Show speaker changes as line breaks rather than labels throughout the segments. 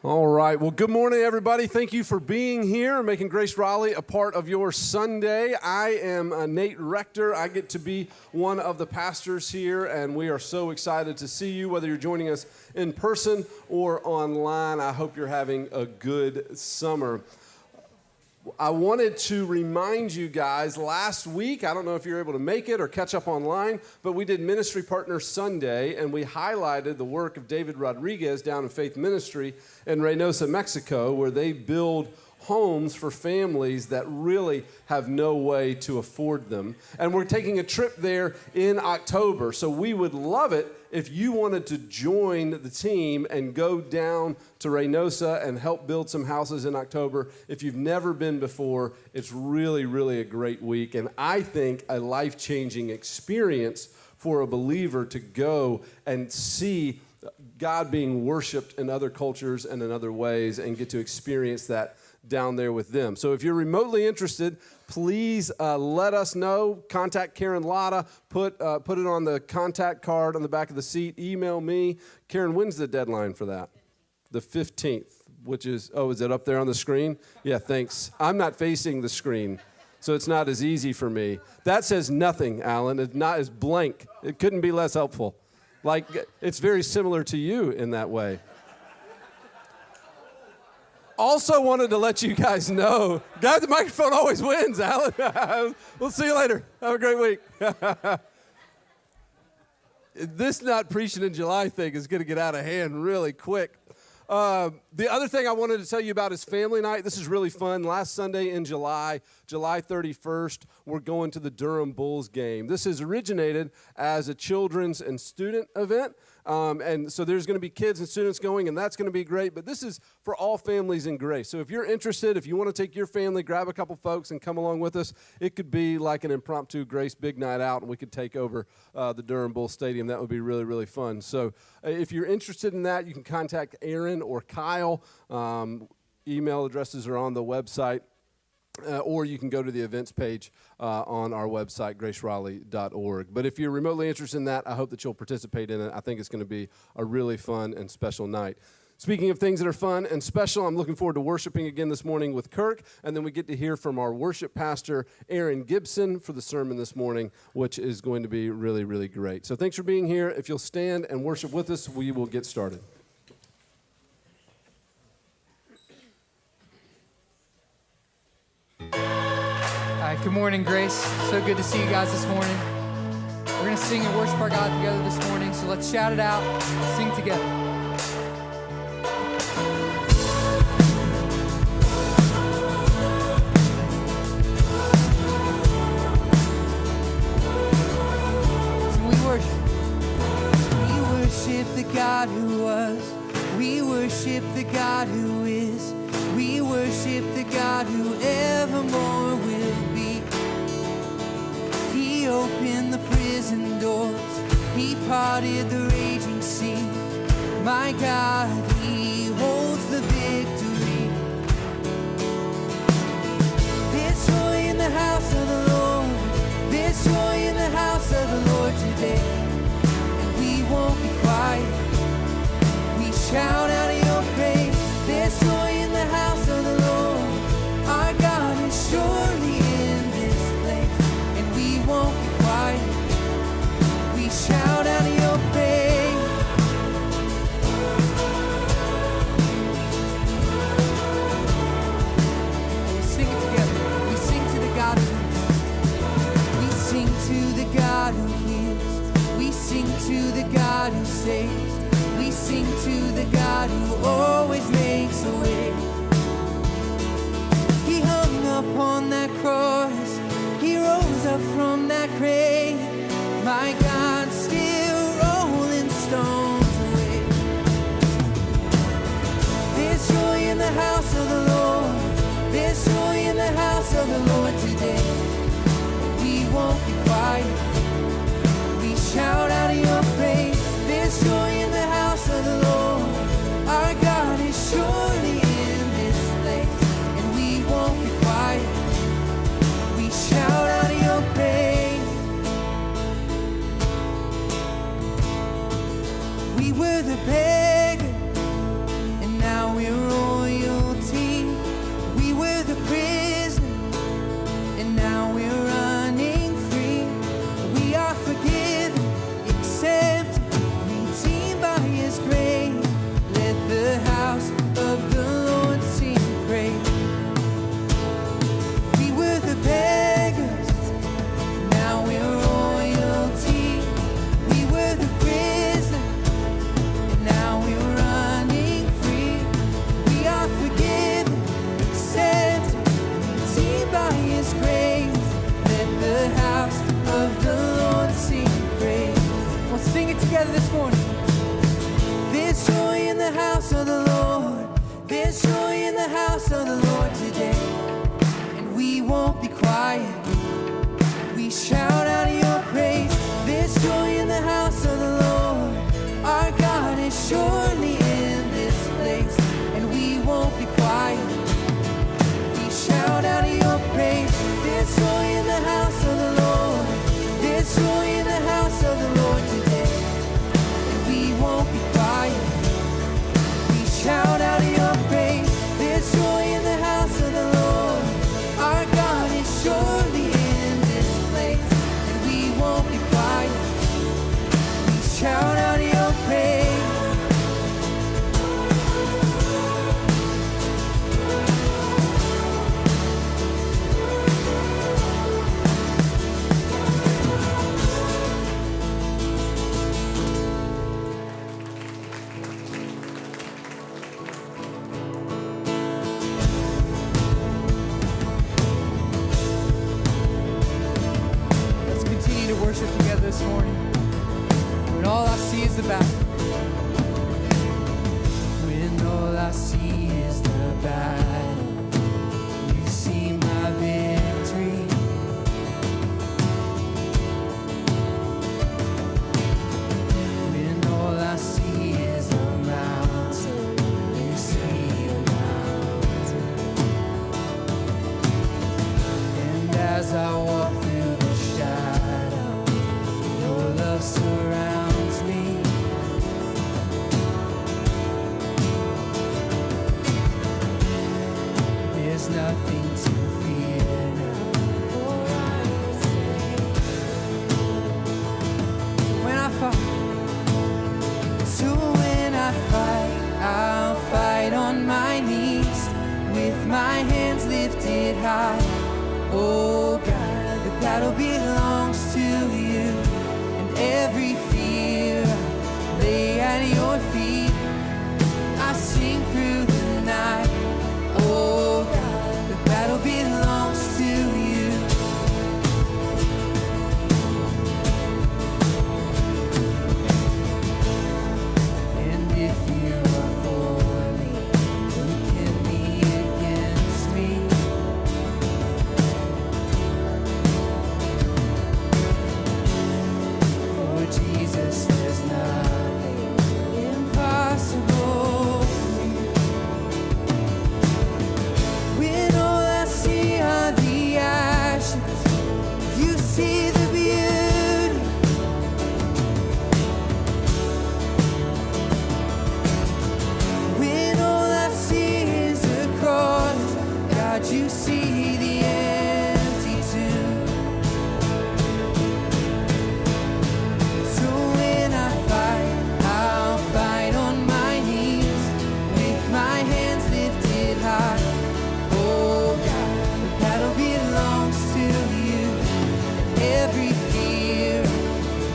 All right. Well, good morning, everybody. Thank you for being here, making Grace Raleigh a part of your Sunday. I am Nate Rector. I get to be one of the pastors here, and we are so excited to see you, whether you're joining us in person or online. I hope you're having a good summer. I wanted to remind you guys, last week, I don't know if you're able to make it or catch up online, but we did Ministry Partner Sunday, and we highlighted the work of David Rodriguez down in Faith Ministry in Reynosa, Mexico, where they build homes for families that really have no way to afford them. And we're taking a trip there in October, so we would love it if you wanted to join the team and go down to Reynosa and help build some houses in October. If you've never been before, it's really, really a great week, and I think a life-changing experience for a believer to go and see God being worshiped in other cultures and in other ways and get to experience that down there with them. So if you're remotely interested, please let us know. Contact Karen Lotta. Put it on the contact card on the back of the seat. Email me. Karen, when's the deadline for that? The 15th, which is, is it up there on the screen? Yeah, thanks. I'm not facing the screen, so it's not as easy for me. That says nothing, Alan. It's blank. It couldn't be less helpful. Like, it's very similar to you in that way. Also wanted to let you guys know, guys, the microphone always wins, Alan. We'll see you later. Have a great week. This not preaching in July thing is going to get out of hand really quick. The other thing I wanted to tell you about is family night. This is really fun. Last Sunday in July 31st, we're going to the Durham Bulls game. This has originated as a children's and student event. And so there's going to be kids and students going, and that's going to be great. But this is for all families in Grace. So if you're interested, if you want to take your family, grab a couple folks and come along with us, it could be like an impromptu Grace big night out, and we could take over the Durham Bulls Stadium. That would be really, really fun. So if you're interested in that, you can contact Aaron or Kyle. Email addresses are on the website. Or you can go to the events page on our website, graceraleigh.org. But if you're remotely interested in that, I hope that you'll participate in it. I think it's going to be a really fun and special night. Speaking of things that are fun and special, I'm looking forward to worshiping again this morning with Kirk, and then we get to hear from our worship pastor, Aaron Gibson, for the sermon this morning, which is going to be really, really great. So thanks for being here. If you'll stand and worship with us, we will get started.
Good morning, Grace. So good to see you guys this morning. We're going to sing and worship our God together this morning, so let's shout it out, sing together. So we worship. We worship the God who was. We worship the God who is. We worship the God who evermore will be. He opened the prison doors. He parted the raging sea. My God, He holds the victory. There's joy in the house of the Lord. There's joy in the house of the Lord today. And we won't be quiet. We shout out your praise. There's joy in the house of the Lord. Our God is surely in this place, and we won't be quiet. We shout out your praise. We sing it together. We sing to the God who is. We sing to the God who heals. We sing to the God who saves. We sing to the God who always makes a way. He hung up on that cross. He rose up from that grave. My God, still rolling stones away. There's joy in the house of the Lord. There's joy in the house of the Lord today. We won't be quiet. We shout out your praise. There's joy in the house of the Lord. Our God is surely in this place, and we won't be quiet. We shout out your praise. We were the beggar, and now we're sing it together this morning. There's joy in the house of the Lord. There's joy in the house of the Lord today. And we won't be quiet. We shout out your praise. There's joy in the house of the Lord. Our God is surely in this place. And we won't be quiet. We shout out your praise. There's joy in the house of the Lord. There's joy in the house of the Lord today. And we won't be quiet. We shout out your praise. There's joy in the house of the Lord. Our God is surely in this place. And we won't be quiet. We shout out your praise. Let's continue to worship together this morning. When all I see is the battle. When all I see is the battle, you see my victory. When all I see is a mountain, you see a mountain. And as I walk through the shadow, your love surrounds me. There's nothing to fear now, for I am safe. When I fight, so when I fight, I'll fight on my knees with my hands lifted high. Oh God, the battle belongs to you, and every fear I lay at your feet. I sing through the night. Oh God, the battle belongs to you. And if you are for me, who can be against me? For Jesus, there's nothing impossible for you. When all I see are the ashes, you see the beauty. When all I see is a cross, God, you see the empty tomb. So when I fight, I'll fight on my knees with my hands lifted high. Oh God, the battle belongs to you. Every fear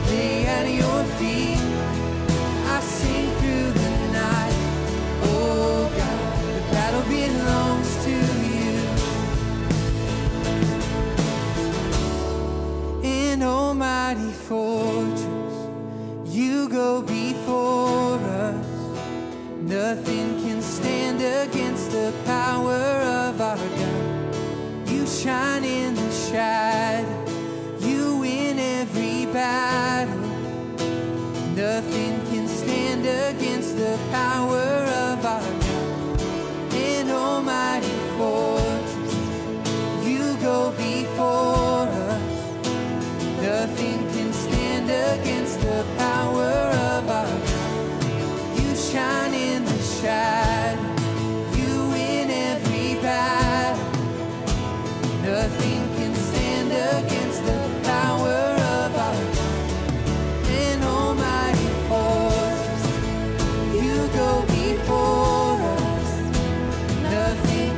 lay at your feet. I sing through the night. Oh God, the battle belongs to you. An almighty fortress, you go before us. Nothing can stand against the power of our God. You shine in the shadow, you win every battle. Nothing can stand against the power of our God. An almighty fortress, you go before us. Nothing can stand against the power of our God. You shine in the shadow, you win every battle. Nothing can stand against the power of our God. An almighty fortress, you go before us. Nothing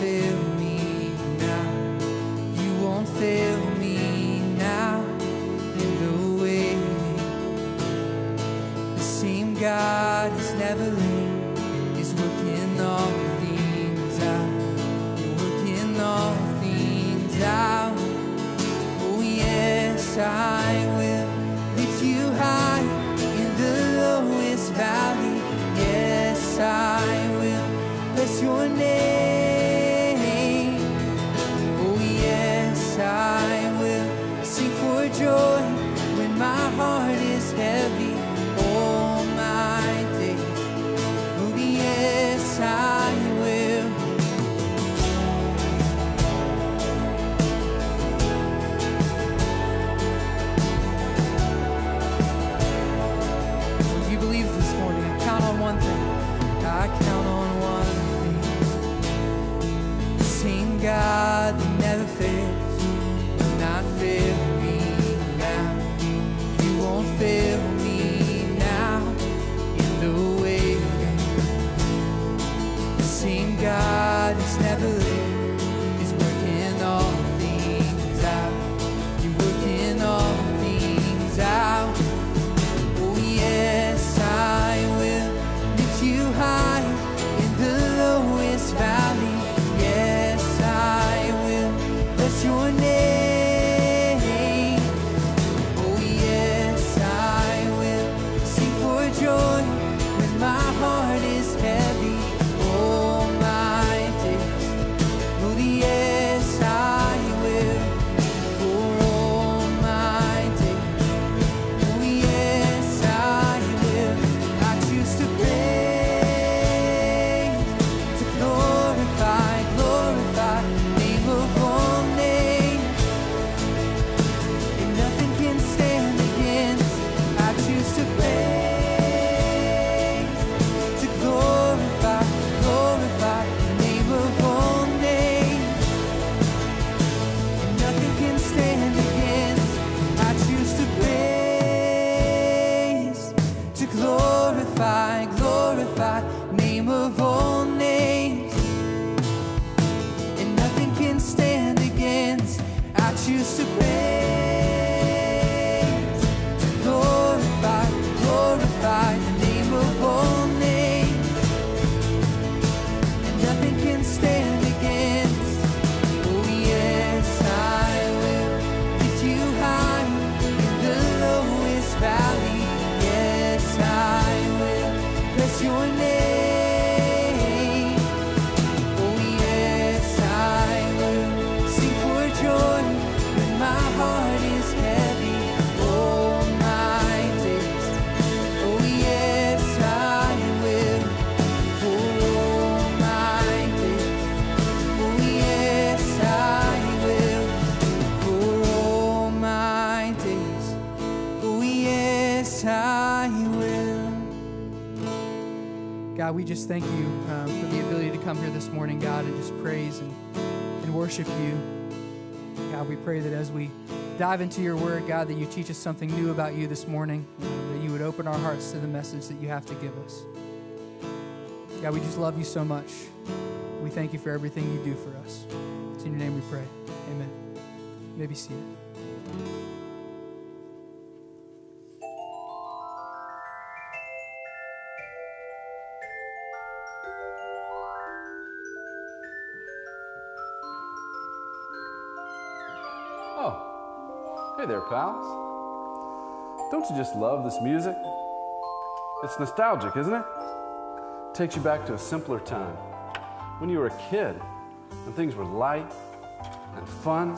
fail me now. You won't fail me now. In the waiting, the same God is never late, is working all things out. You're working all things out. Oh yes, I will lift you high in the lowest valley. Yes, I will bless your name. Oh yes, I will sing for joy when my heart is heavy all my days. Oh yes, I will. Do you believe this morning? I count on one thing. I count on one thing. The same God that never fails will not fail me now. You won't fail me now. In the waiting, the same God is never late, is working all things out. You're working all things out. Oh yes, I will lift you high in the lowest valley. Yes, I will bless your name. Oh yes, I will sing for joy when my heart is heavy all my days. Oh yes, I will for all my days. Oh yes, I will. I choose to praise, to glorify, glorify the name of all names. And nothing can stand against. I choose to praise, to glorify, glorify the name of all names. And nothing can stand against. I choose to praise, to glorify, glorify name of all names. And nothing can stand against. I choose to praise, to glorify, glorify the name of all names. And nothing can stand against. Oh yes, I will lift you high in the lowest valley. Yes, I will bless your name. Oh yes, I will sing for joy when my heart is heavy all my days. Oh yes, I will for all my days. Oh yes, I will for all my days. Oh yes, I will. God, we just thank you for the ability to come here this morning, God, and just praise and worship you. God, we pray that as we dive into your word, God, that you teach us something new about you this morning, that you would open our hearts to the message that you have to give us. God, we just love you so much. We thank you for everything you do for us. It's in your name we pray. Amen. You may be seated.
Oh, hey there, pals. Don't you just love this music? It's nostalgic, isn't it? Takes you back to a simpler time, when you were a kid, and things were light and fun.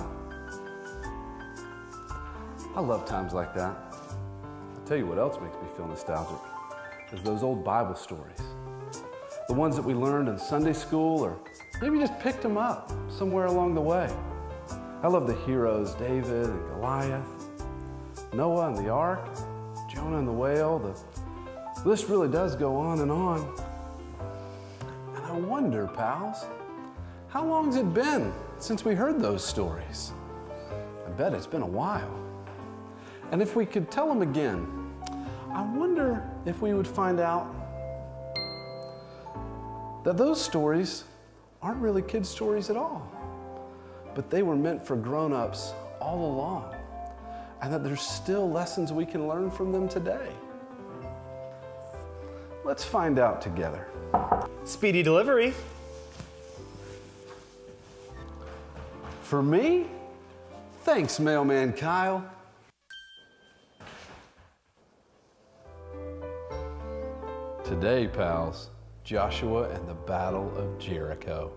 I love times like that. I'll tell you what else makes me feel nostalgic, is those old Bible stories. The ones that we learned in Sunday school, or maybe just picked them up somewhere along the way. I love the heroes, David and Goliath, Noah and the ark, Jonah and the whale. The list really does go on. And I wonder, pals, how long's it been since we heard those stories? I bet it's been a while. And if we could tell them again, I wonder if we would find out that those stories aren't really kid stories at all, but they were meant for grown-ups all along, and that there's still lessons we can learn from them today. Let's find out together.
Speedy delivery.
For me? Thanks, Mailman Kyle. Today, pals, Joshua and the Battle of Jericho.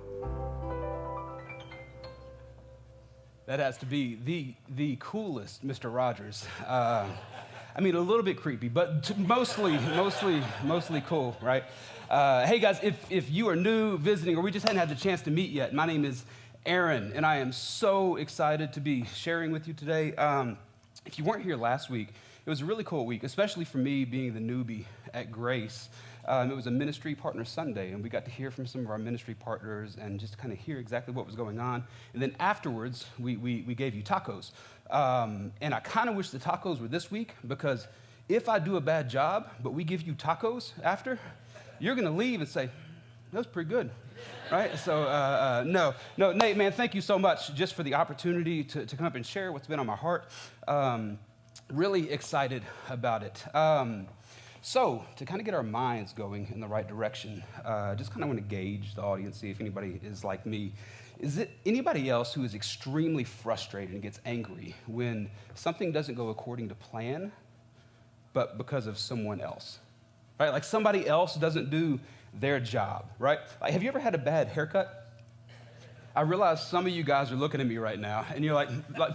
That has to be the coolest Mr. Rogers. I mean, a little bit creepy, but mostly cool, right? Hey guys, if you are new, visiting, or we just hadn't had the chance to meet yet, my name is Aaron, and I am so excited to be sharing with you today. If you weren't here last week, it was a really cool week, especially for me being the newbie at Grace. It was a ministry partner Sunday, and we got to hear from some of our ministry partners and just kind of hear exactly what was going on. And then afterwards, we gave you tacos. And I kind of wish the tacos were this week, because if I do a bad job, but we give you tacos after, you're going to leave and say, that was pretty good, right? So no, Nate, man, thank you so much just for the opportunity to come up and share what's been on my heart. Really excited about it. So to kind of get our minds going in the right direction, just kind of want to gauge the audience, see if anybody is like me. Is it anybody else who is extremely frustrated and gets angry when something doesn't go according to plan, but because of someone else, right? Like somebody else doesn't do their job, right? Like, have you ever had a bad haircut? I realize some of you guys are looking at me right now, and you're like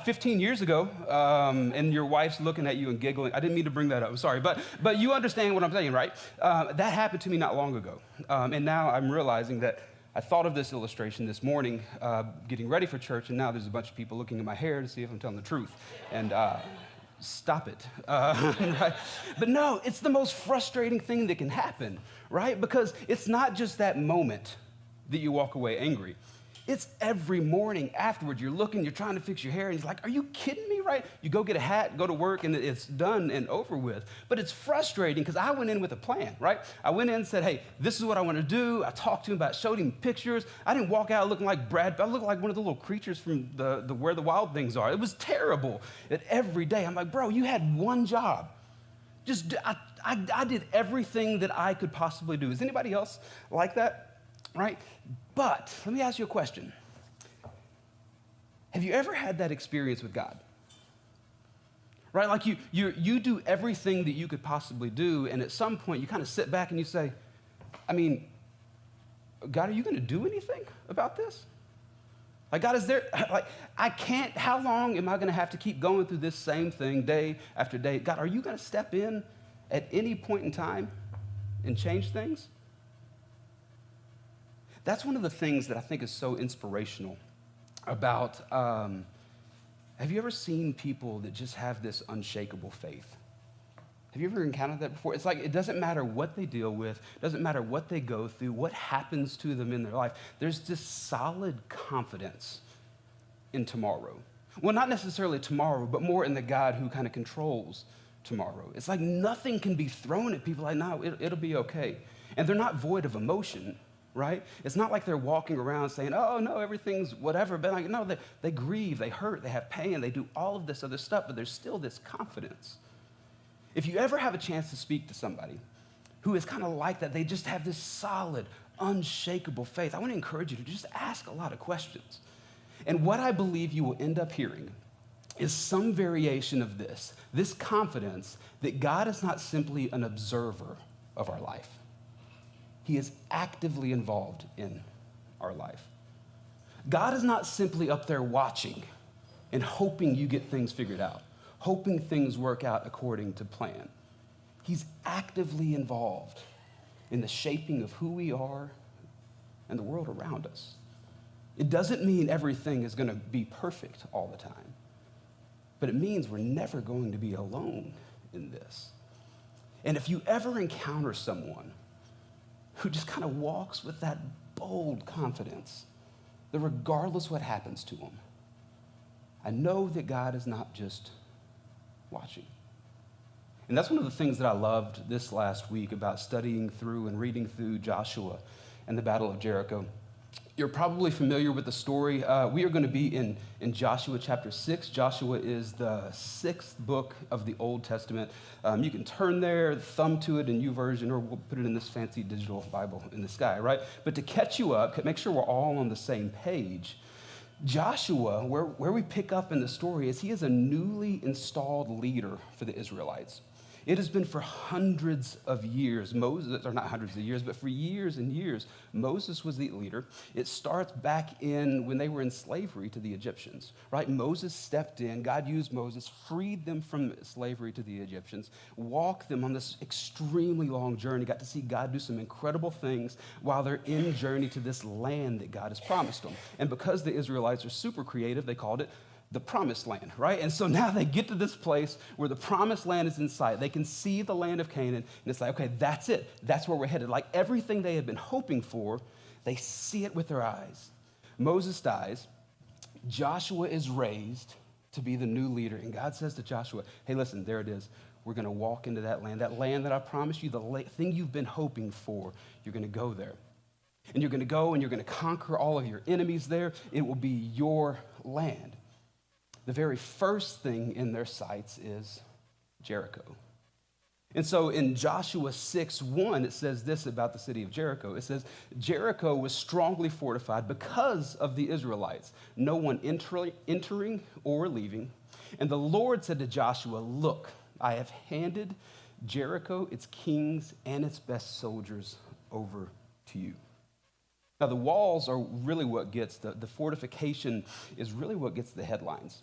15 years ago, and your wife's looking at you and giggling. I didn't mean to bring that up, I'm sorry, but you understand what I'm saying, right? That happened to me not long ago, and now I'm realizing that I thought of this illustration this morning, getting ready for church, and now there's a bunch of people looking at my hair to see if I'm telling the truth, and stop it. Right? But no, it's the most frustrating thing that can happen, right? Because it's not just that moment that you walk away angry. It's every morning afterward. You're looking, you're trying to fix your hair, and he's like, are you kidding me, right? You go get a hat, go to work, and it's done and over with. But it's frustrating because I went in with a plan, right? I went in and said, hey, this is what I want to do. I talked to him about, showed him pictures. I didn't walk out looking like Brad. I looked like one of the little creatures from the Where the Wild Things Are. It was terrible. And every day, I'm like, bro, you had one job. I did everything that I could possibly do. Is anybody else like that? Right? But let me ask you a question. Have you ever had that experience with God? Right? Like you do everything that you could possibly do, and at some point you kind of sit back and you say, I mean, God, are you going to do anything about this? Like, God, is there, like, I can't, how long am I going to have to keep going through this same thing day after day? God, are you going to step in at any point in time and change things? That's one of the things that I think is so inspirational about, have you ever seen people that just have this unshakable faith? Have you ever encountered that before? It's like it doesn't matter what they deal with, doesn't matter what they go through, what happens to them in their life. There's this solid confidence in tomorrow. Well, not necessarily tomorrow, but more in the God who kind of controls tomorrow. It's like nothing can be thrown at people like, no, it'll be okay. And they're not void of emotion. Right? It's not like they're walking around saying, oh, no, everything's whatever. But like, no, they grieve, they hurt, they have pain, they do all of this other stuff, but there's still this confidence. If you ever have a chance to speak to somebody who is kind of like that, they just have this solid, unshakable faith, I want to encourage you to just ask a lot of questions. And what I believe you will end up hearing is some variation of this confidence that God is not simply an observer of our life. He is actively involved in our life. God is not simply up there watching and hoping you get things figured out, hoping things work out according to plan. He's actively involved in the shaping of who we are and the world around us. It doesn't mean everything is going to be perfect all the time, but it means we're never going to be alone in this. And if you ever encounter someone who just kind of walks with that bold confidence that regardless what happens to them, I know that God is not just watching. And that's one of the things that I loved this last week about studying through and reading through Joshua and the Battle of Jericho. You're probably familiar with the story. We are going to be in Joshua chapter 6. Joshua is the sixth book of the Old Testament. You can turn there, thumb to it in YouVersion, or we'll put it in this fancy digital Bible in the sky, right? But to catch you up, make sure we're all on the same page, Joshua, where we pick up in the story, is he is a newly installed leader for the Israelites. It has been for hundreds of years, Moses, or not hundreds of years, but for years and years, Moses was the leader. It starts back in when they were in slavery to the Egyptians, right? Moses stepped in, God used Moses, freed them from slavery to the Egyptians, walked them on this extremely long journey, got to see God do some incredible things while they're in journey to this land that God has promised them. And because the Israelites are super creative, they called it the promised land, right? And so now they get to this place where the promised land is in sight. They can see the land of Canaan, and it's like, okay, that's it. That's where we're headed. Like everything they had been hoping for, they see it with their eyes. Moses dies. Joshua is raised to be the new leader, and God says to Joshua, hey, listen, there it is. We're going to walk into that land that I promised you, the thing you've been hoping for. You're going to go there. And you're going to go, and you're going to conquer all of your enemies there. It will be your land. The very first thing in their sights is Jericho. And so in Joshua 6:1, it says this about the city of Jericho. It says, Jericho was strongly fortified because of the Israelites, no one entering or leaving. And the Lord said to Joshua, look, I have handed Jericho, its kings, and its best soldiers over to you. Now, the walls are really what gets, the fortification is really what gets the headlines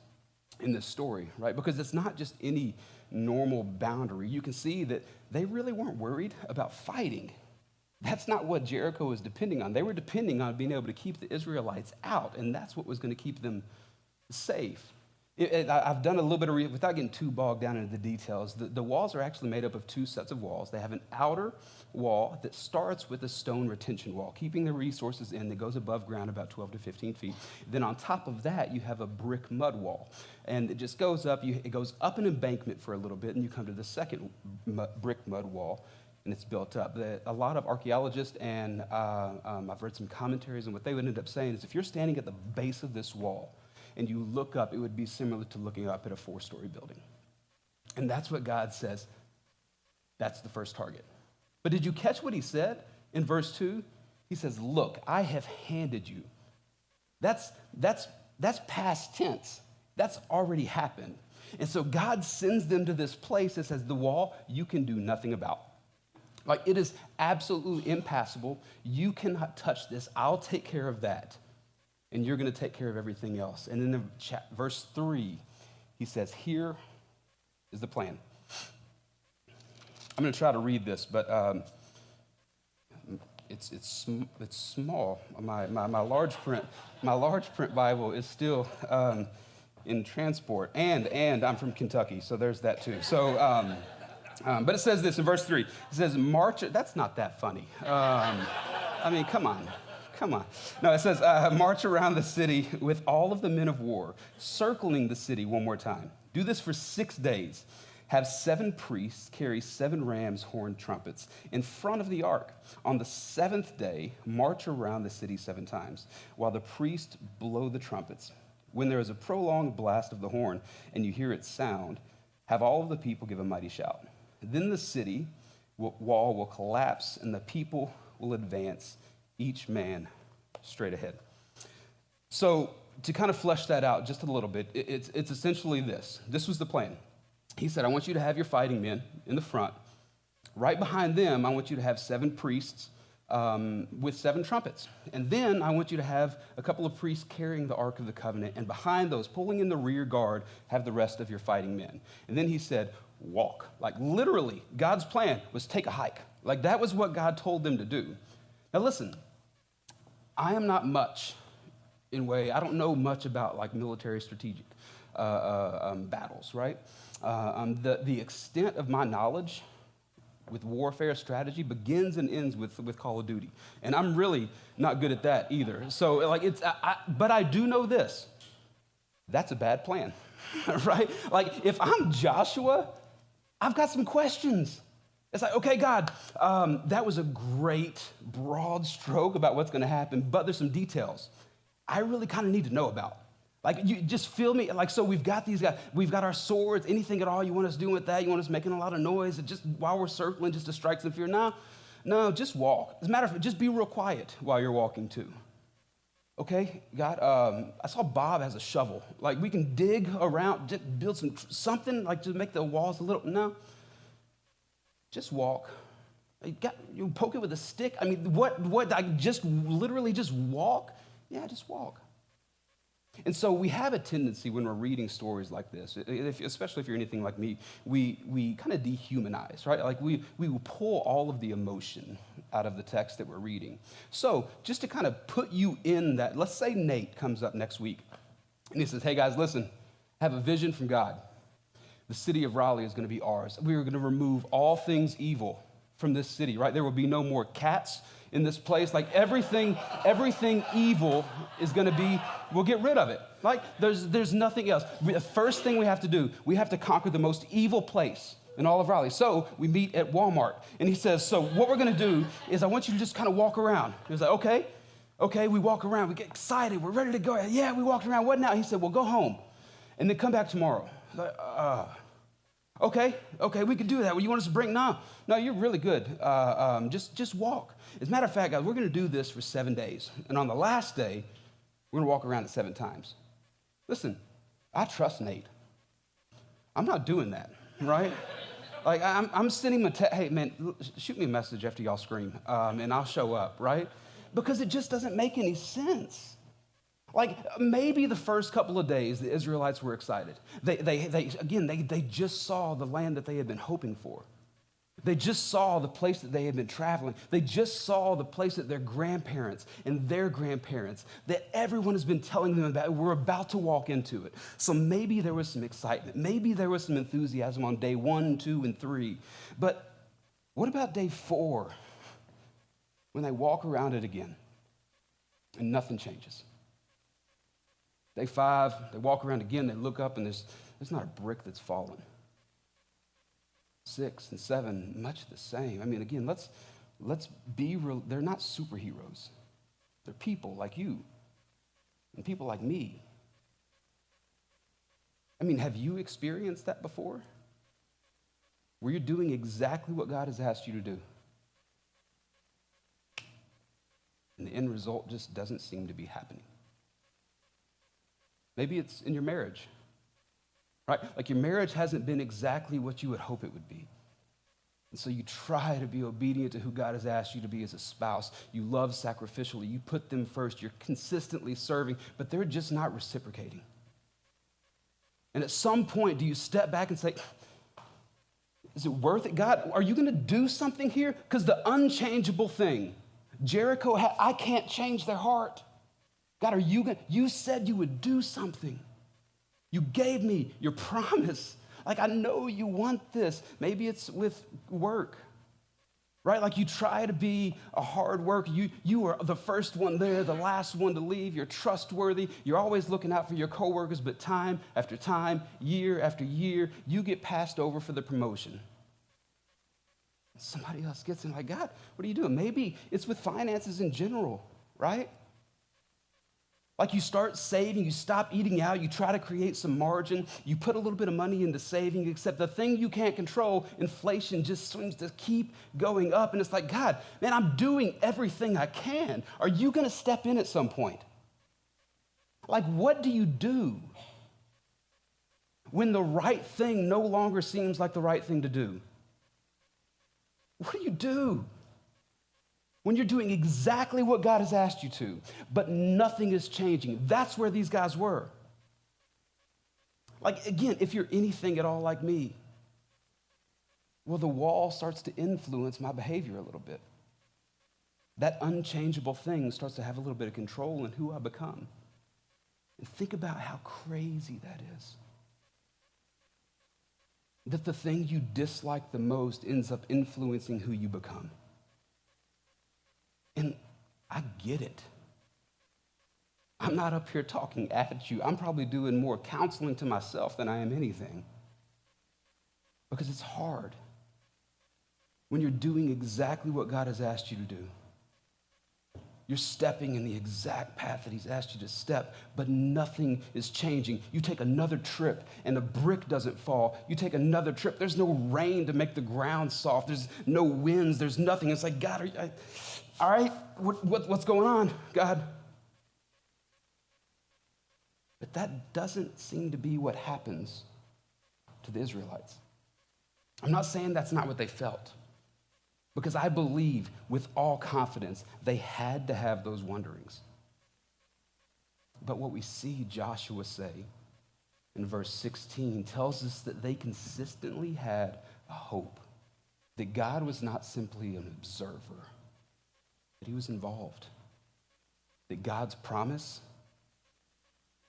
in this story, right? Because it's not just any normal boundary. You can see that they really weren't worried about fighting. That's not what Jericho was depending on. They were depending on being able to keep the Israelites out, and that's what was going to keep them safe. I've done a little bit of without getting too bogged down into the details. The walls are actually made up of two sets of walls. They have an outer wall that starts with a stone retention wall, keeping the resources in, that goes above ground about 12 to 15 feet. Then on top of that, you have a brick mud wall. And it just goes up. It goes up an embankment for a little bit, and you come to the second brick mud wall, and it's built up. A lot of archaeologists and I've read some commentaries, and what they would end up saying is if you're standing at the base of this wall, and you look up, it would be similar to looking up at a 4-story building. And that's what God says. That's the first target. But did you catch what he said in verse 2? He says, look, I have handed you. That's past tense. That's already happened. And so God sends them to this place that says, the wall you can do nothing about. Like, it is absolutely impassable. You cannot touch this. I'll take care of that. And you're going to take care of everything else. And then in verse 3, he says, here is the plan. I'm going to try to read this, but it's small. My large print Bible is still in transport, and I'm from Kentucky, so there's that too. So, but it says this in verse 3. It says, march. That's not that funny. I mean, come on. No, it says, march around the city with all of the men of war, circling the city one more time. Do this for 6 days. Have 7 priests carry 7 ram's horn trumpets in front of the ark. On the 7th day, march around the city 7 times, while the priests blow the trumpets. When there is a prolonged blast of the horn, and you hear its sound, have all of the people give a mighty shout. Then the city wall will collapse, and the people will advance, each man straight ahead. So to kind of flesh that out just a little bit, it's essentially this. This was the plan. He said, I want you to have your fighting men in the front. Right behind them, I want you to have 7 priests with 7 trumpets. And then I want you to have a couple of priests carrying the Ark of the Covenant. And behind those, pulling in the rear guard, have the rest of your fighting men. And then he said, walk. Like literally, God's plan was take a hike. Like that was what God told them to do. Now listen, I am not much I don't know much about like military strategic battles, right? The extent of my knowledge with warfare strategy begins and ends with Call of Duty. And I'm really not good at that either. So like but I do know this. That's a bad plan, right? Like if I'm Joshua, I've got some questions. It's like, okay, God, that was a great broad stroke about what's going to happen, but there's some details I really kind of need to know about. Like, you just feel me? Like, so we've got these guys, we've got our swords, anything at all you want us doing with that? You want us making a lot of noise and just while we're circling, just to strike some fear? No, just walk. As a matter of fact, just be real quiet while you're walking too. Okay, God, I saw Bob has a shovel. Like, we can dig around, just build something like to make the walls a little, no. Just walk. You poke it with a stick? I mean, what, I just literally just walk? Yeah, just walk. And so we have a tendency when we're reading stories like this, especially if you're anything like me, we kind of dehumanize, right? Like we will pull all of the emotion out of the text that we're reading. So just to kind of put you in that, let's say Nate comes up next week and he says, hey guys, listen, I have a vision from God. The city of Raleigh is going to be ours. We are going to remove all things evil from this city, right? There will be no more cats in this place. Like everything evil is going to be, we'll get rid of it. Like there's nothing else. The first thing we have to do, we have to conquer the most evil place in all of Raleigh. So we meet at Walmart and he says, so what we're going to do is I want you to just kind of walk around. He was like, okay, we walk around, we get excited, we're ready to go. Yeah, we walked around, what now? He said, well, go home and then come back tomorrow. Like, okay, we could do that. Well, you want us to bring? No, you're really good. Just walk. As a matter of fact, guys, we're going to do this for 7 days. And on the last day, we're going to walk around it 7 times. Listen, I trust Nate. I'm not doing that, right? Like, I'm sending him hey, man, shoot me a message after y'all scream, and I'll show up, right? Because it just doesn't make any sense. Like, maybe the first couple of days, the Israelites were excited. They just saw the land that they had been hoping for. They just saw the place that they had been traveling. They just saw the place that their grandparents and their grandparents, that everyone has been telling them about. We're about to walk into it. So maybe there was some excitement. Maybe there was some enthusiasm on day 1, 2, and 3. But what about day 4, when they walk around it again and nothing changes? Day 5, they walk around again, they look up, and there's not a brick that's fallen. 6 and 7, much the same. I mean, again, let's be real. They're not superheroes. They're people like you and people like me. I mean, have you experienced that before? Where you're doing exactly what God has asked you to do, and the end result just doesn't seem to be happening. Maybe it's in your marriage, right? Like your marriage hasn't been exactly what you would hope it would be. And so you try to be obedient to who God has asked you to be as a spouse. You love sacrificially. You put them first. You're consistently serving, but they're just not reciprocating. And at some point, do you step back and say, is it worth it? God, are you going to do something here? Because the unchangeable thing, Jericho, I can't change their heart. God, you said you would do something. You gave me your promise. Like, I know you want this. Maybe it's with work, right? Like you try to be a hard worker. You are the first one there, the last one to leave. You're trustworthy. You're always looking out for your coworkers, but time after time, year after year, you get passed over for the promotion. Somebody else gets in like, God, what are you doing? Maybe it's with finances in general, right? Like you start saving, you stop eating out, you try to create some margin, you put a little bit of money into saving, except the thing you can't control, inflation just seems to keep going up. And it's like, God, man, I'm doing everything I can. Are you going to step in at some point? Like, what do you do when the right thing no longer seems like the right thing to do? What do you do when you're doing exactly what God has asked you to, but nothing is changing? That's where these guys were. Like, again, if you're anything at all like me, well, the wall starts to influence my behavior a little bit. That unchangeable thing starts to have a little bit of control in who I become. And think about how crazy that is. That the thing you dislike the most ends up influencing who you become. And I get it. I'm not up here talking at you. I'm probably doing more counseling to myself than I am anything. Because it's hard. when you're doing exactly what God has asked you to do. You're stepping in the exact path that he's asked you to step, but nothing is changing. You take another trip and a brick doesn't fall. You take another trip. There's no rain to make the ground soft. There's no winds. There's nothing. It's like, God, all right, what's going on, God? But that doesn't seem to be what happens to the Israelites. I'm not saying that's not what they felt, because I believe with all confidence they had to have those wonderings. But what we see Joshua say in verse 16 tells us that they consistently had a hope that God was not simply an observer, that he was involved, that God's promise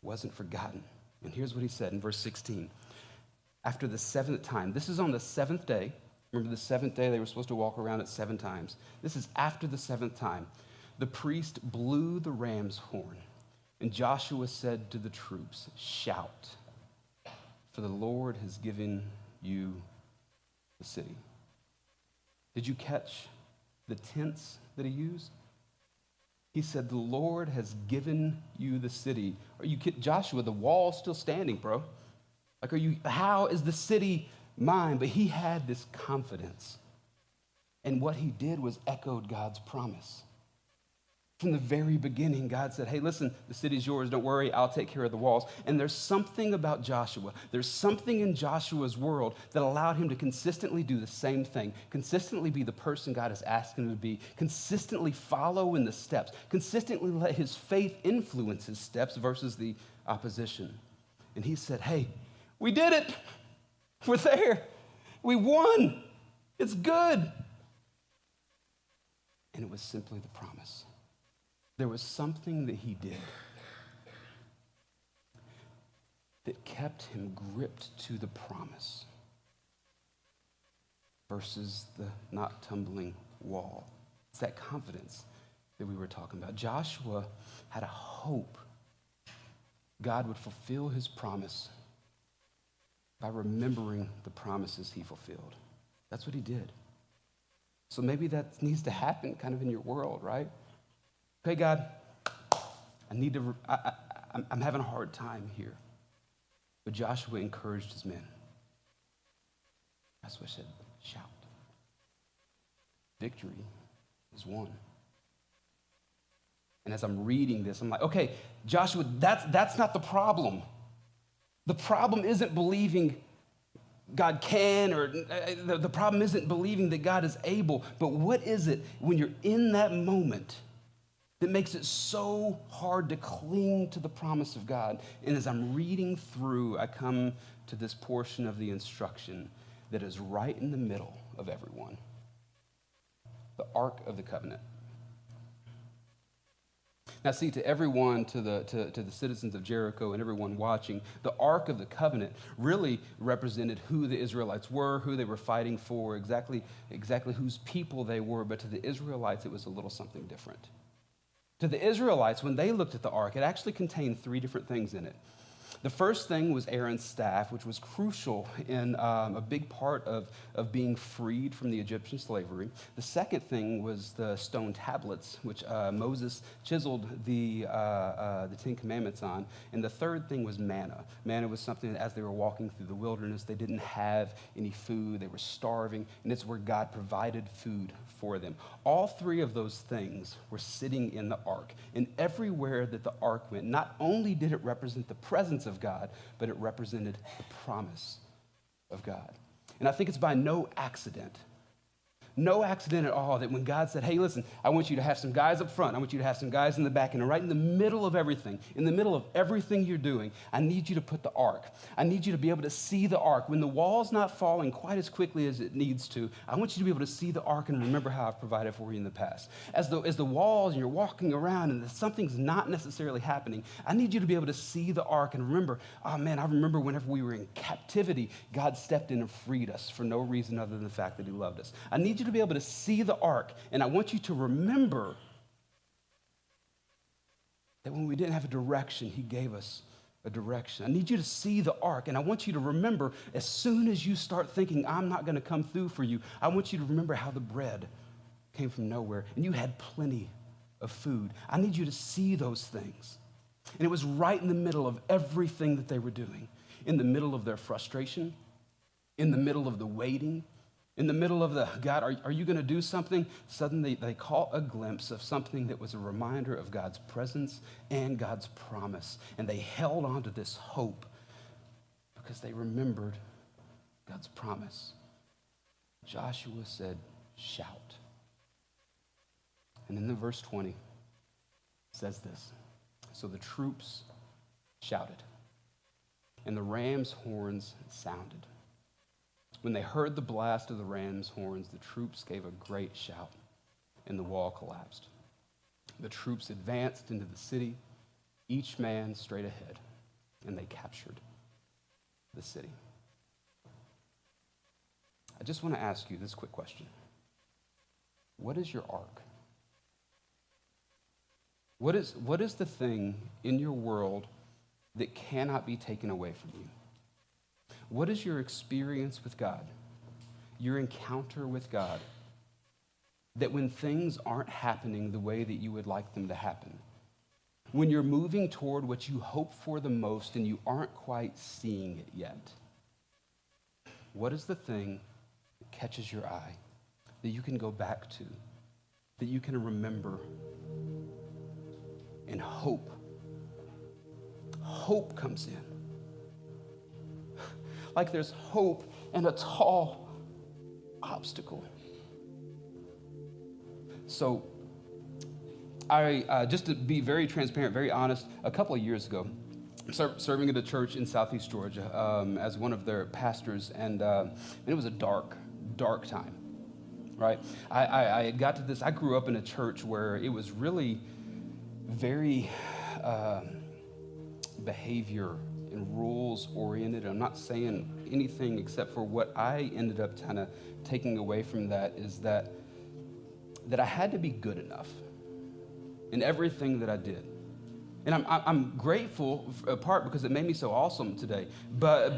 wasn't forgotten. And here's what he said in verse 16. After the seventh time, this is on the seventh day. Remember, the seventh day they were supposed to walk around it 7 times. This is after the seventh time. The priest blew the ram's horn, and Joshua said to the troops, "Shout, for the Lord has given you the city." Did you catch the tense that he used? He said, "The Lord has given you the city." Are you kidding? Joshua, the wall's still standing, bro. Like, how is the city mine? But he had this confidence. And what he did was echoed God's promise. From the very beginning, God said, hey, listen, the city's yours. Don't worry. I'll take care of the walls. And there's something about Joshua. There's something in Joshua's world that allowed him to consistently do the same thing, consistently be the person God has asked him to be, consistently follow in the steps, consistently let his faith influence his steps versus the opposition. And he said, hey, we did it. We're there. We won. It's good. And it was simply the promise. There was something that he did that kept him gripped to the promise versus the not tumbling wall. It's that confidence that we were talking about. Joshua had a hope God would fulfill his promise by remembering the promises he fulfilled. That's what he did. So maybe that needs to happen kind of in your world, right? Okay, God, I'm having a hard time here. But Joshua encouraged his men. Joshua said, shout. Victory is won. And as I'm reading this, I'm like, okay, Joshua, that's not the problem. The problem isn't believing God can, or the problem isn't believing that God is able. But what is it when you're in that moment that makes it so hard to cling to the promise of God? And as I'm reading through, I come to this portion of the instruction that is right in the middle of everyone. The Ark of the Covenant. Now see, to everyone, to the citizens of Jericho and everyone watching, the Ark of the Covenant really represented who the Israelites were, who they were fighting for, exactly whose people they were. But to the Israelites, it was a little something different. To the Israelites, when they looked at the ark, it actually contained 3 different things in it. The first thing was Aaron's staff, which was crucial in a big part of being freed from the Egyptian slavery. The second thing was the stone tablets, which Moses chiseled the 10 Commandments on. And the third thing was manna. Manna was something that as they were walking through the wilderness, they didn't have any food. They were starving, and it's where God provided food for them. All 3 of those things were sitting in the ark. And everywhere that the ark went, not only did it represent the presence of God, but it represented the promise of God. And I think it's by no accident at all that when God said, hey, listen, I want you to have some guys up front, I want you to have some guys in the back, and right in the middle of everything, you're doing, I need you to put the ark. I need you to be able to see the ark. When the wall's not falling quite as quickly as it needs to, I want you to be able to see the ark and remember how I've provided for you in the past. As the walls, and you're walking around and something's not necessarily happening, I need you to be able to see the ark and remember, oh man, I remember whenever we were in captivity, God stepped in and freed us for no reason other than the fact that he loved us. I need you to be able to see the ark, and I want you to remember that when we didn't have a direction, he gave us a direction. I need you to see the ark, and I want you to remember, as soon as you start thinking, I'm not going to come through for you, I want you to remember how the bread came from nowhere, and you had plenty of food. I need you to see those things. And it was right in the middle of everything that they were doing, in the middle of their frustration, in the middle of the waiting, in the middle of the, God, are you going to do something? Suddenly they caught a glimpse of something that was a reminder of God's presence and God's promise. And they held on to this hope because they remembered God's promise. Joshua said, shout. And in the verse 20, it says this. So the troops shouted, and the ram's horns sounded. When they heard the blast of the ram's horns, the troops gave a great shout, and the wall collapsed. The troops advanced into the city, each man straight ahead, and they captured the city. I just want to ask you this quick question. What is your ark? What is the thing in your world that cannot be taken away from you? What is your experience with God, your encounter with God, that when things aren't happening the way that you would like them to happen, when you're moving toward what you hope for the most and you aren't quite seeing it yet, what is the thing that catches your eye, that you can go back to, that you can remember, and hope comes in? Like there's hope in a tall obstacle. So I just to be very transparent, very honest, a couple of years ago, serving at a church in Southeast Georgia as one of their pastors, and it was a dark time, right? I got to this, I grew up in a church where it was really very behavior and rules oriented. I'm not saying anything except for what I ended up kind of taking away from that is that I had to be good enough in everything that I did. And I'm grateful a part because it made me so awesome today. But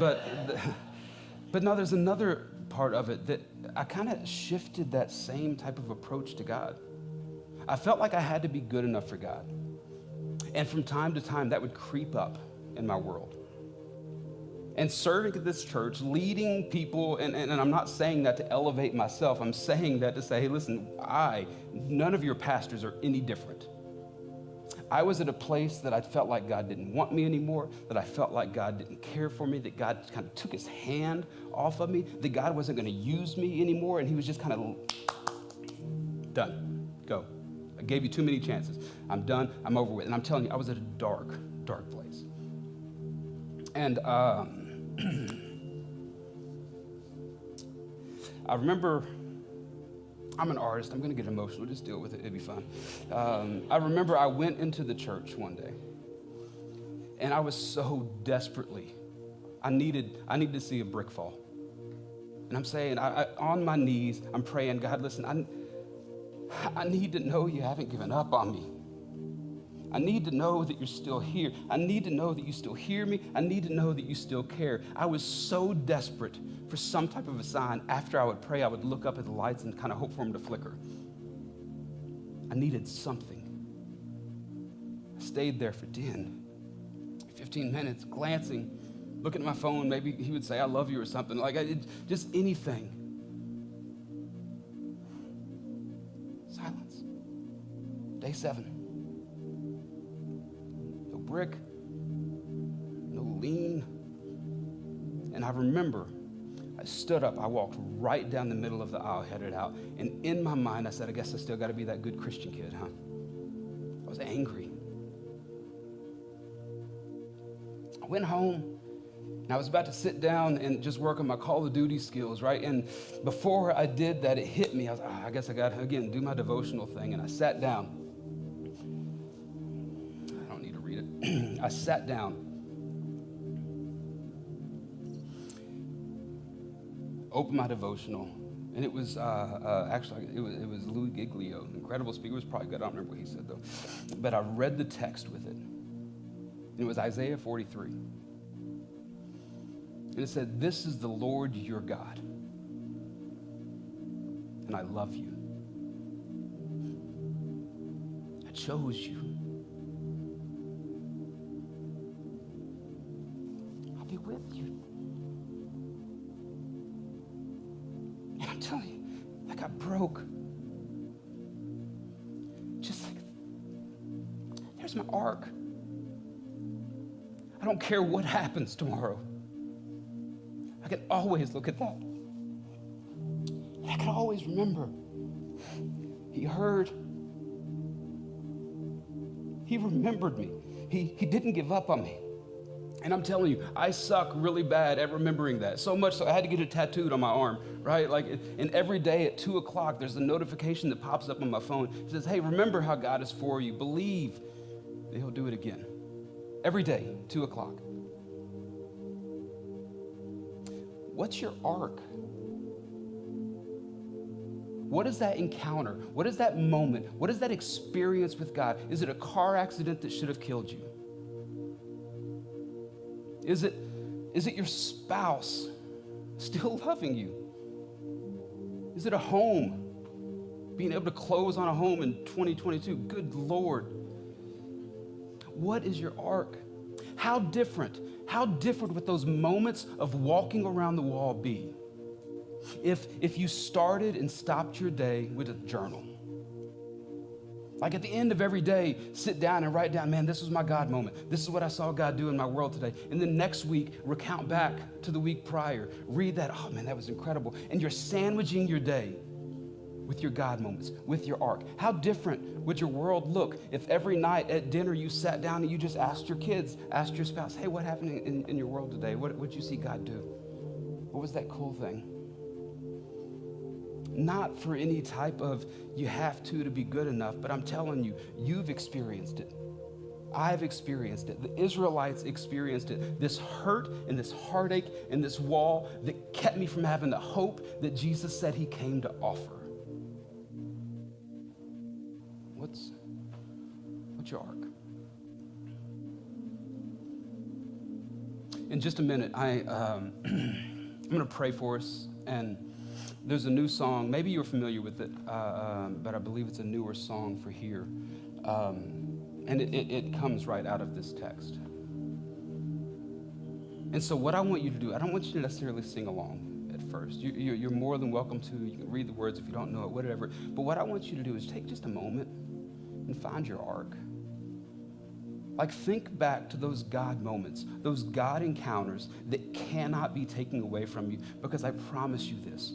no, there's another part of it that I kind of shifted that same type of approach to God. I felt like I had to be good enough for God. And from time to time, that would creep up in my world. And serving at this church, leading people, and I'm not saying that to elevate myself. I'm saying that to say, hey, listen, none of your pastors are any different. I was at a place that I felt like God didn't want me anymore, that I felt like God didn't care for me, that God kind of took his hand off of me, that God wasn't going to use me anymore, and he was just kind of done. Go. I gave you too many chances. I'm done. I'm over with. And I'm telling you, I was at a dark place. And I remember, I'm an artist. I'm going to get emotional. Just deal with it. It'll be fun. I remember I went into the church one day, and I was so desperately, I needed to see a brick fall. And I'm saying, on my knees, I'm praying, God, listen, I need to know you haven't given up on me. I need to know that you're still here. I need to know that you still hear me. I need to know that you still care. I was so desperate for some type of a sign. After I would pray, I would look up at the lights and kind of hope for them to flicker. I needed something. I stayed there for 10, 15 minutes, glancing, looking at my phone. Maybe he would say, I love you or something. Just anything. Silence. Day 7. No brick, no lean. And I remember I stood up, I walked right down the middle of the aisle, headed out. And in my mind, I said, I guess I still got to be that good Christian kid, huh? I was angry. I went home. And I was about to sit down and just work on my Call of Duty skills, right? And before I did that, it hit me. I was like, I guess I got to, again, do my devotional thing. And I sat down. I don't need to read it. I sat down. Opened my devotional. And it was, actually, it was Louis Giglio, incredible speaker. It was probably good. I don't remember what he said, though. But I read the text with it. it was Isaiah 43. And it said, "This is the Lord your God, and I love you. I chose you. I'll be with you." And I'm telling you, I got broke. Just like, there's my ark. I don't care what happens tomorrow. I can always look at that. And I can always remember. He heard. He remembered me. He didn't give up on me. And I'm telling you, I suck really bad at remembering that. So much so I had to get it tattooed on my arm, right? And every day at 2 o'clock, there's a notification that pops up on my phone. It says, "Hey, remember how God is for you. Believe that he'll do it again." Every day, 2 o'clock. What's your ark? What is that encounter? What is that moment? What is that experience with God? Is it a car accident that should have killed you? Is it your spouse still loving you? Is it a home? Being able to close on a home in 2022? Good Lord. What is your ark? How different would those moments of walking around the wall be if you started and stopped your day with a journal? Like at the end of every day, sit down and write down, man, this was my God moment. This is what I saw God do in my world today. And then next week, recount back to the week prior. Read that, oh man, that was incredible. And you're sandwiching your day with your God moments, with your ark. How different would your world look if every night at dinner you sat down and you just asked your kids, asked your spouse, hey, what happened in your world today? What did you see God do? What was that cool thing? Not for any type of you have to be good enough, but I'm telling you, you've experienced it. I've experienced it. The Israelites experienced it. This hurt and this heartache and this wall that kept me from having the hope that Jesus said he came to offer. What's your ark? In just a minute, I'm going to pray for us, and there's a new song. Maybe you're familiar with it, but I believe it's a newer song for here. And it comes right out of this text. And so what I want you to do, I don't want you to necessarily sing along at first. You're more than welcome to. You can read the words if you don't know it, whatever. But what I want you to do is take just a moment and find your ark. Like, think back to those God moments, those God encounters that cannot be taken away from you, because I promise you this,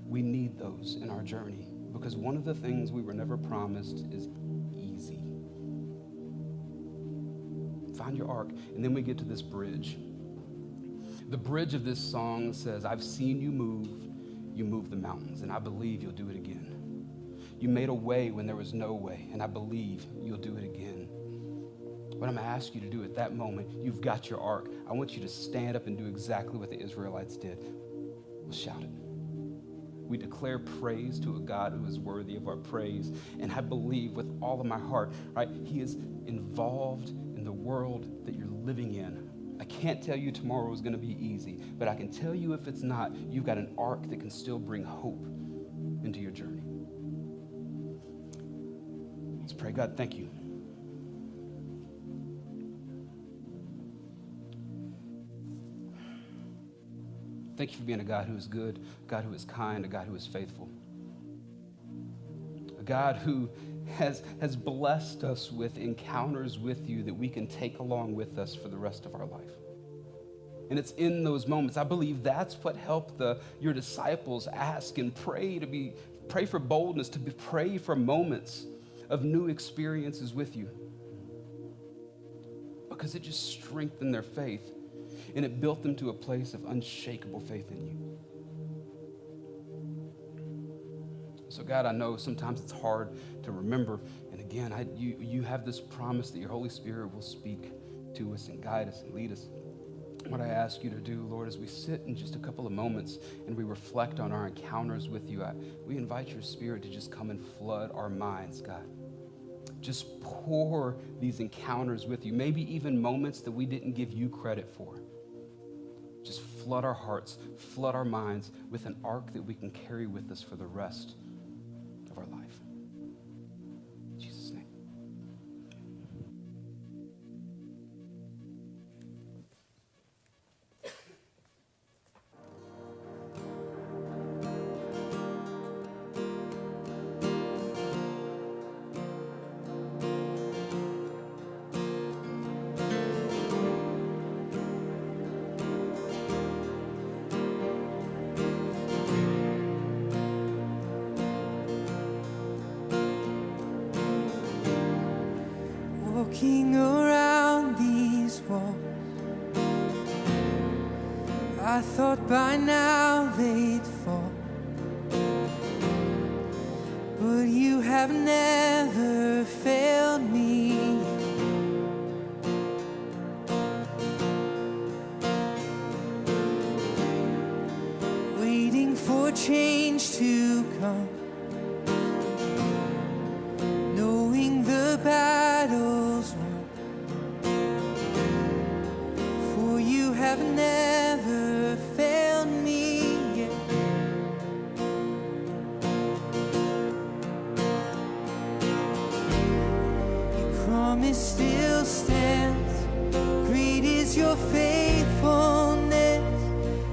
we need those in our journey, because one of the things we were never promised is easy. Find your ark, and then we get to this bridge. The bridge of this song says, I've seen you move the mountains, and I believe you'll do it again. You made a way when there was no way, and I believe you'll do it again. What I'm going to ask you to do at that moment, you've got your ark. I want you to stand up and do exactly what the Israelites did. We'll shout it. We declare praise to a God who is worthy of our praise. And I believe with all of my heart, right, he is involved in the world that you're living in. I can't tell you tomorrow is going to be easy, but I can tell you if it's not, you've got an ark that can still bring hope into your journey. Let's pray. God, thank you. Thank you for being a God who is good, a God who is kind, a God who is faithful. A God who has blessed us with encounters with you that we can take along with us for the rest of our life. And it's in those moments, I believe that's what helped your disciples ask and pray for boldness, pray for moments of new experiences with you. Because it just strengthened their faith. And it built them to a place of unshakable faith in you. So God, I know sometimes it's hard to remember. And again, you have this promise that your Holy Spirit will speak to us and guide us and lead us. What I ask you to do, Lord, as we sit in just a couple of moments and we reflect on our encounters with you, we invite your Spirit to just come and flood our minds, God. just pour these encounters with you, maybe even moments that we didn't give you credit for. Just flood our hearts, flood our minds with an ark that we can carry with us for the rest of our life. In Jesus' name.
Walking around these walls, I thought by now they'd fall, but you have never failed me. Waiting for change to come, knowing the battle's won, for you have never failed me yet. Your promise still stands, great is your faithfulness,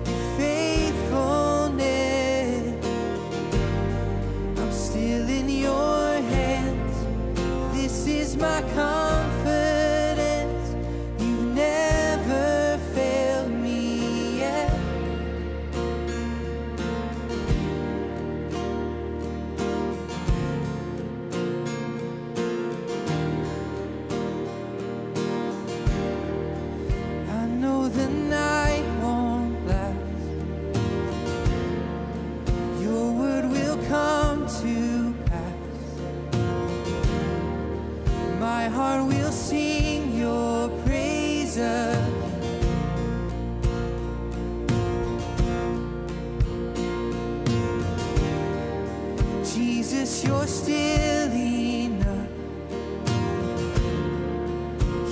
your faithfulness. I'm still in your hands, this is my confidence, you've never failed me yet. I know the night won't last, your word will come to pass. My heart will sing your praise again. Jesus, you're still enough.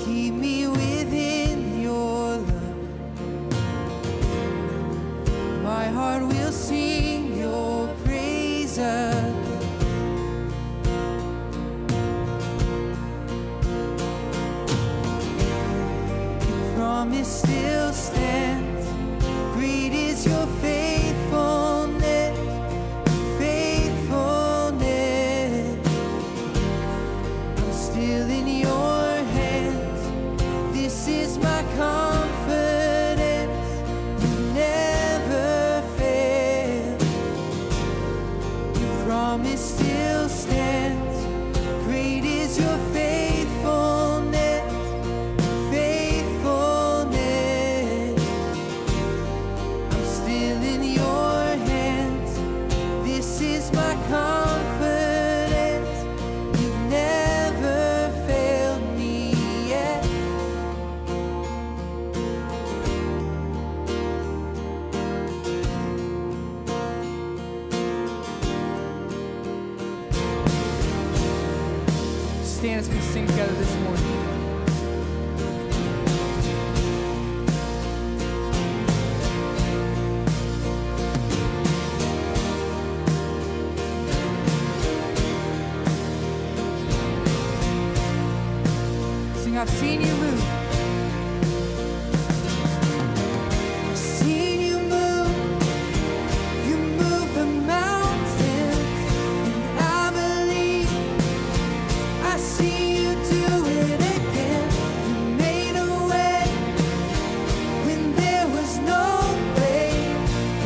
Keep me within your love. My heart will sing your praise again. Promise still stands, great is your faithfulness, faithfulness. I'm still in your hands, this is my confidence, you never fail. Your promise still stands, great is your faithfulness, faithfulness. I'm still in your hands, this is my confidence, you've never failed me yet. Stand as we sing together this morning. Sing, I've seen you move. I've seen you move. You move the mountains, and I believe I see you do it again. You made a way when there was no way,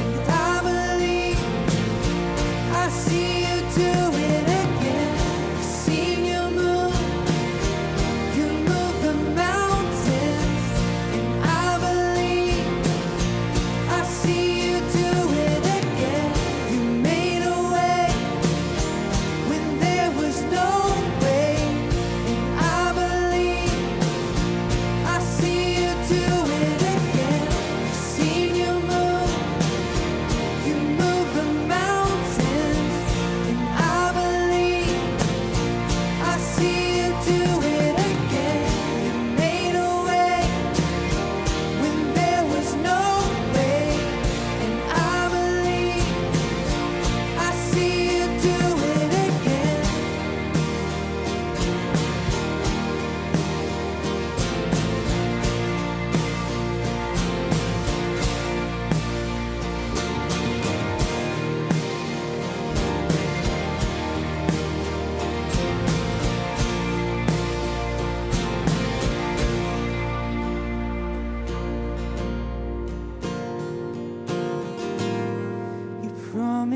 and I believe I see you do it again. I've seen you move. You move the mountains.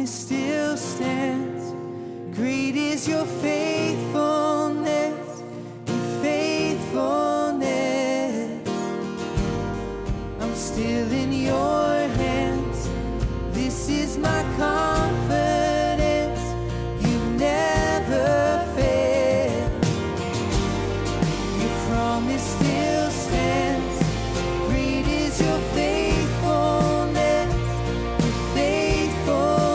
promise still stands. Great is your faithfulness, your faithfulness. I'm still in your hands. This is my confidence. You've never failed. Your promise still stands. Great is your faithfulness, your faithfulness.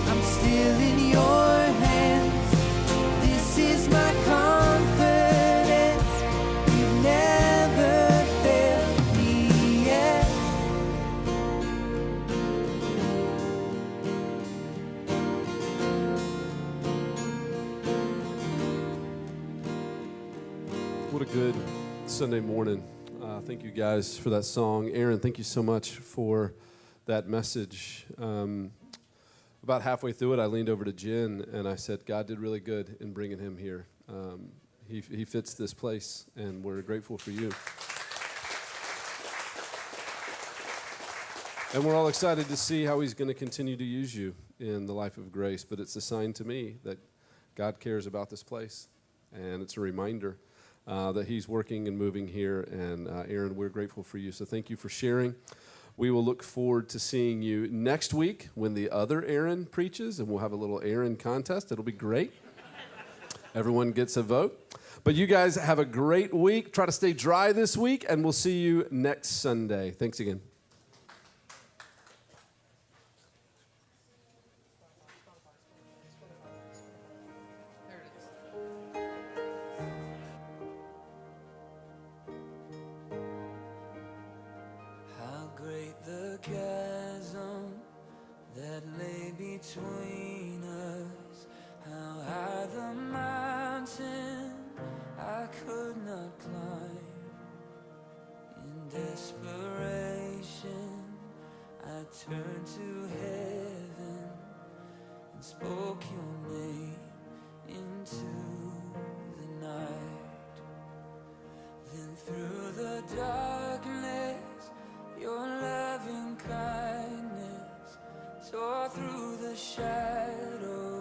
I'm still in your hands. This is my confidence. You've never failed me yet.
What a good Sunday morning. Thank you guys for that song. Aaron, thank you so much for that message. About halfway through it, I leaned over to Jen and I said, God did really good in bringing him here. He fits this place, and we're grateful for you. And we're all excited to see how he's going to continue to use you in the life of Grace. But it's a sign to me that God cares about this place, and it's a reminder that he's working and moving here. And Aaron, we're grateful for you. So thank you for sharing. We will look forward to seeing you next week when the other Aaron preaches, and we'll have a little Aaron contest. It'll be great. Everyone gets a vote. But you guys have a great week. Try to stay dry this week, and we'll see you next Sunday. Thanks again.
How great the chasm that lay between us. How high the mountain I could not climb. In desperation, I turned to heaven and spoke your name into the night. Then through the darkness, your loving kindness tore through the shadows.